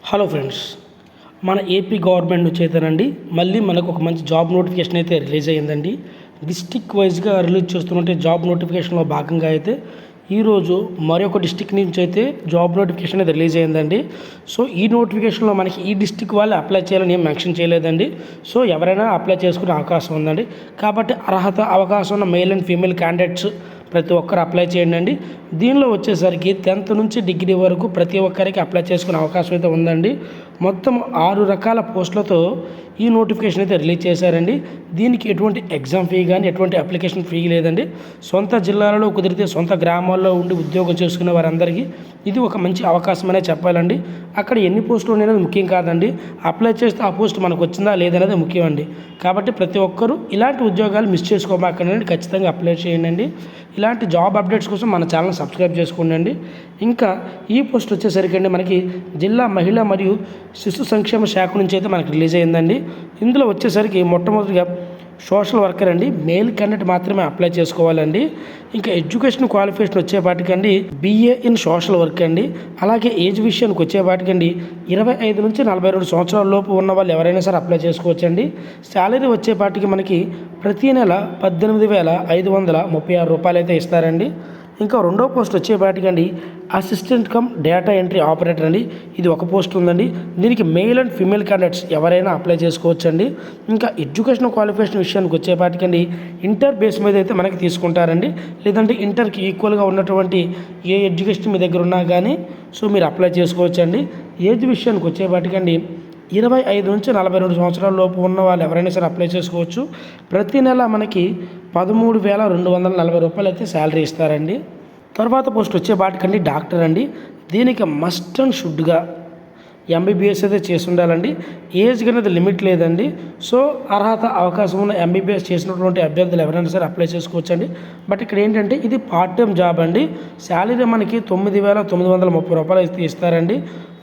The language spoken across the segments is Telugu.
హలో ఫ్రెండ్స్, మన ఏపీ గవర్నమెంట్ నుంచి అయితేనండి మళ్ళీ మనకు ఒక మంచి జాబ్ నోటిఫికేషన్ అయితే రిలీజ్ అయ్యిందండి. డిస్టిక్ వైజ్గా రిలీజ్ చేస్తున్నట్టే జాబ్ నోటిఫికేషన్లో భాగంగా అయితే ఈరోజు మరొక డిస్టిక్ నుంచి అయితే జాబ్ నోటిఫికేషన్ అయితే రిలీజ్ అయ్యిందండి. సో ఈ నోటిఫికేషన్లో మనకి ఈ డిస్టిక్ వాళ్ళు అప్లై చేయాలని ఏం మెన్షన్ చేయలేదండి. సో ఎవరైనా అప్లై చేసుకునే అవకాశం ఉందండి. కాబట్టి అర్హత అవకాశం ఉన్న మేల్ అండ్ ఫీమేల్ క్యాండిడేట్స్ ప్రతి ఒక్కరు అప్లై చేయండి అండి. దీనిలో వచ్చేసరికి 10th నుంచి డిగ్రీ వరకు ప్రతి ఒక్కరికి అప్లై చేసుకునే అవకాశం అయితే ఉందండి. మొత్తం 6 రకాల పోస్టులతో ఈ నోటిఫికేషన్ అయితే రిలీజ్ చేశారండి. దీనికి ఎటువంటి ఎగ్జామ్ ఫీ కానీ ఎటువంటి అప్లికేషన్ ఫీ లేదండి. సొంత జిల్లాలలో కుదిరితే సొంత గ్రామాల్లో ఉండి ఉద్యోగం చేసుకునే వారందరికీ ఇది ఒక మంచి అవకాశం అనే చెప్పాలండి. అక్కడ ఎన్ని పోస్టులు ఉన్నాయనేది ముఖ్యం కాదండి, అప్లై చేస్తే ఆ పోస్ట్ మనకు వచ్చిందా లేదనేది ముఖ్యం అండి. కాబట్టి ప్రతి ఒక్కరూ ఇలాంటి ఉద్యోగాలు మిస్ చేసుకోమాకండి, ఖచ్చితంగా అప్లై చేయండి. ఇలాంటి జాబ్ అప్డేట్స్ కోసం మన ఛానల్ సబ్స్క్రైబ్ చేసుకోండి. ఇంకా ఈ పోస్ట్ వచ్చేసరికి అండి మనకి జిల్లా మహిళా మరియు శిశు సంక్షేమ శాఖ నుంచి అయితే మనకి రిలీజ్ అయ్యిందండి. ఇందులో వచ్చేసరికి మొట్టమొదటిగా సోషల్ వర్కర్ అండి, మేల్ క్యాండిడేట్ మాత్రమే అప్లై చేసుకోవాలండి. ఇంకా ఎడ్యుకేషన్ క్వాలిఫికేషన్ వచ్చేపాటికండి BA ఇన్ సోషల్ వర్క్ అండి. అలాగే ఏజ్ విషయానికి వచ్చేపాటికండి 25 నుంచి 42 సంవత్సరాల లోపు ఉన్న వాళ్ళు ఎవరైనా సరే అప్లై చేసుకోవచ్చండి. శాలరీ వచ్చేపాటికి మనకి ప్రతి నెల 18,536 రూపాయలు అయితే ఇస్తారండి. ఇంకా రెండో పోస్ట్ వచ్చేపాటికండి assistant cum data entry operator అండి. ఇది ఒక పోస్ట్ ఉందండి. దీనికి మేల్ అండ్ ఫీమేల్ క్యాండిడేట్స్ ఎవరైనా అప్లై చేసుకోవచ్చండి. ఇంకా ఎడ్యుకేషన్ క్వాలిఫికేషన్ విషయానికి వచ్చేపాటికండి ఇంటర్ బేస్ మీద అయితే మనకి తీసుకుంటారండి. లేదంటే ఇంటర్కి ఈక్వల్గా ఉన్నటువంటి ఏ ఎడ్యుకేషన్ మీ దగ్గర ఉన్నా కానీ సో మీరు అప్లై చేసుకోవచ్చండి. ఏజ్ విషయానికి వచ్చేపాటికండి 25 నుంచి 42 సంవత్సరాల లోపు ఉన్న వాళ్ళు ఎవరైనా సరే అప్లై చేసుకోవచ్చు. ప్రతి నెల మనకి 13,240 రూపాయలు అయితే శాలరీ ఇస్తారండి. తర్వాత పోస్ట్ వచ్చేపాటికండి డాక్టర్ అండి. దీనికి మస్ట్ అండ్ షుడ్గా MBBS అయితే చేసి ఉండాలండి. ఏజ్కి అనేది లిమిట్ లేదండి. సో అర్హత అవకాశం ఉన్న MBBS చేసినటువంటి అభ్యర్థులు ఎవరైనా సరే అప్లై చేసుకోవచ్చండి. బట్ ఇక్కడ ఏంటంటే ఇది పార్ట్ టైం జాబ్ అండి. శాలరీ మనకి 9,930 రూపాయలు అయితే ఇస్తారండి.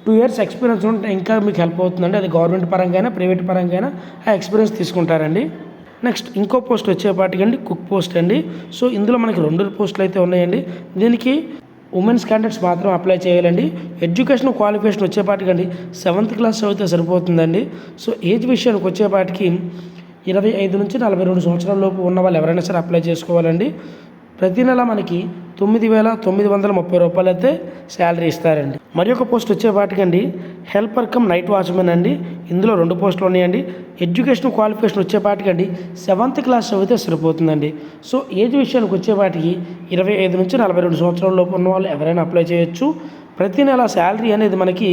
2 years ఎక్స్పీరియన్స్ ఉంటే ఇంకా మీకు హెల్ప్ అవుతుందండి. అది గవర్నమెంట్ పరంగా అయినా ప్రైవేట్ పరంగా అయినా ఆ ఎక్స్పీరియన్స్ తీసుకుంటారండి. నెక్స్ట్ ఇంకో పోస్ట్ వచ్చేపాటికండి కుక్ పోస్ట్ అండి. సో ఇందులో మనకి 2 పోస్టులు అయితే ఉన్నాయండి. దీనికి ఉమెన్స్ క్యాండిడేట్స్ మాత్రం అప్లై చేయాలండి. ఎడ్యుకేషన్ క్వాలిఫికేషన్ వచ్చేపాటికండి 7th క్లాస్ చదివితే సరిపోతుందండి. సో ఏజ్ విషయానికి వచ్చేపాటికి 25 నుంచి 42 సంవత్సరాల లోపు ఉన్న వాళ్ళు ఎవరైనా సరే అప్లై చేసుకోవాలండి. ప్రతి నెల మనకి 9,930 రూపాయలు అయితే శాలరీ ఇస్తారండి. మరి ఒక పోస్ట్ వచ్చేపాటికండి హెల్పర్ కమ్ నైట్ వాచ్మెన్ అండి. ఇందులో 2 పోస్టులు ఉన్నాయండి. ఎడ్యుకేషన్ క్వాలిఫికేషన్ వచ్చేపాటికండి 7th క్లాస్ చదివితే సరిపోతుందండి. సో ఏజ్ విషయానికి వచ్చేపాటికి 25 నుంచి 42 సంవత్సరాల లోపు ఉన్న వాళ్ళు ఎవరైనా అప్లై చేయొచ్చు. ప్రతి నెల శాలరీ అనేది మనకి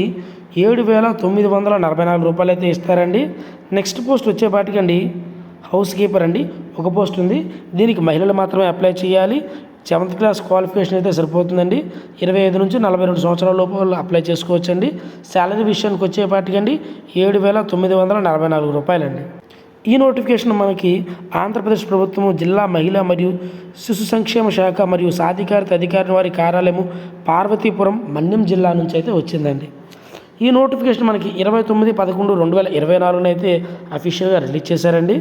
7,944 రూపాయలు అయితే ఇస్తారండి. నెక్స్ట్ పోస్ట్ వచ్చేపాటికండి హౌస్ కీపర్ అండి. ఒక పోస్ట్ ఉంది. దీనికి మహిళలు మాత్రమే అప్లై చేయాలి. 7th క్లాస్ క్వాలిఫికేషన్ అయితే సరిపోతుందండి. 25 నుంచి 42 సంవత్సరాల లోపు అప్లై చేసుకోవచ్చండి. శాలరీ విషయానికి వచ్చేపాటికండి 7,944 రూపాయలండి. ఈ నోటిఫికేషన్ మనకి ఆంధ్రప్రదేశ్ ప్రభుత్వం జిల్లా మహిళా మరియు శిశు సంక్షేమ శాఖ మరియు సాధికారిత అధికారి వారి కార్యాలయము పార్వతీపురం మన్యం జిల్లా నుంచి అయితే వచ్చిందండి. ఈ నోటిఫికేషన్ మనకి 29/11/2024 అయితే అఫీషియల్గా రిలీజ్ చేశారండి.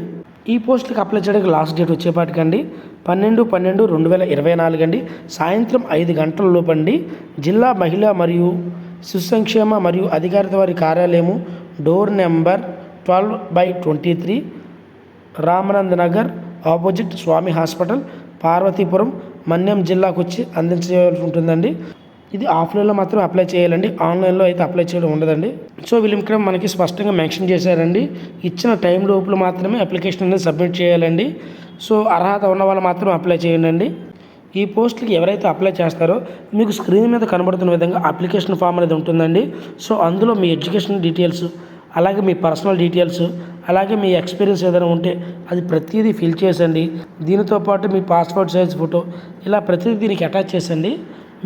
ఈ పోస్టులకు అప్లై చేయడానికి లాస్ట్ డేట్ వచ్చేపాటికండి 12/12/2024 అండి. సాయంత్రం 5 గంటల లోపండి. జిల్లా మహిళా మరియు శిశు సంక్షేమ మరియు అధికారిత వారి కార్యాలయము door number 12/23 Ramanand Nagar opposite Swami hospital Parvathipuram Manyam జిల్లాకు వచ్చి అందించవలసి ఉంటుందండి. ఇది ఆఫ్లైన్లో మాత్రం అప్లై చేయాలండి, ఆన్లైన్లో అయితే అప్లై చేయడం ఉండదండి. సో వీళ్ళు ఇక్కడ మనకి స్పష్టంగా మెన్షన్ చేశారండి. ఇచ్చిన టైం లోపల మాత్రమే అప్లికేషన్ అనేది సబ్మిట్ చేయాలండి. సో అర్హత ఉన్న వాళ్ళు మాత్రం అప్లై చేయండి. ఈ పోస్టులకి ఎవరైతే అప్లై చేస్తారో మీకు స్క్రీన్ మీద కనబడుతున్న విధంగా అప్లికేషన్ ఫామ్ అనేది ఉంటుందండి. సో అందులో మీ ఎడ్యుకేషన్ డీటెయిల్స్, అలాగే మీ పర్సనల్ డీటెయిల్స్, అలాగే మీ ఎక్స్పీరియన్స్ ఏదైనా ఉంటే అది ప్రతిదీ ఫిల్ చేసండి. దీనితో పాటు మీ పాస్పోర్ట్ సైజ్ ఫోటో ఇలా ప్రతిదీ దీనికి అటాచ్ చేసండి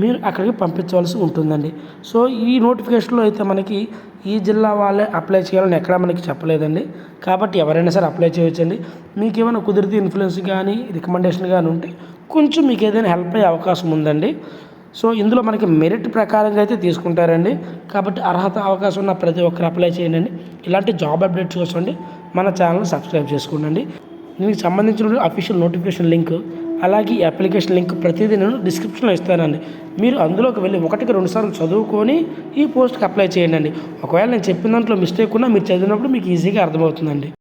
మీరు అక్కడికి పంపించవలసి ఉంటుందండి. సో ఈ నోటిఫికేషన్లో అయితే మనకి ఈ జిల్లా వాళ్ళే అప్లై చేయాలని ఎక్కడా మనకి చెప్పలేదండి. కాబట్టి ఎవరైనా సరే అప్లై చేయొచ్చండి. మీకు ఏమైనా కుదిరితే ఇన్ఫ్లుయెన్స్ కానీ రికమెండేషన్ కానీ ఉంటే కొంచెం మీకు ఏదైనా హెల్ప్ అయ్యే అవకాశం ఉందండి. సో ఇందులో మనకి మెరిట్ ప్రకారంగా అయితే తీసుకుంటారండి. కాబట్టి అర్హత అవకాశం ఉన్న ప్రతి ఒక్కరు అప్లై చేయండి. ఇలాంటి జాబ్ అప్డేట్స్ కోసం మన ఛానల్ సబ్స్క్రైబ్ చేసుకోండి. దీనికి సంబంధించిన అఫీషియల్ నోటిఫికేషన్ లింక్ అలాగే ఈ అప్లికేషన్ లింక్ ప్రతిదీ నేను డిస్క్రిప్షన్లో ఇస్తానండి. మీరు అందులోకి వెళ్ళి 1-2 సార్లు చదువుకొని ఈ పోస్ట్కి అప్లై చేయండి. ఒకవేళ నేను చెప్పిన దాంట్లో మిస్టేక్ ఉన్నా మీరు చదివినప్పుడు మీకు ఈజీగా అర్థమవుతుందండి.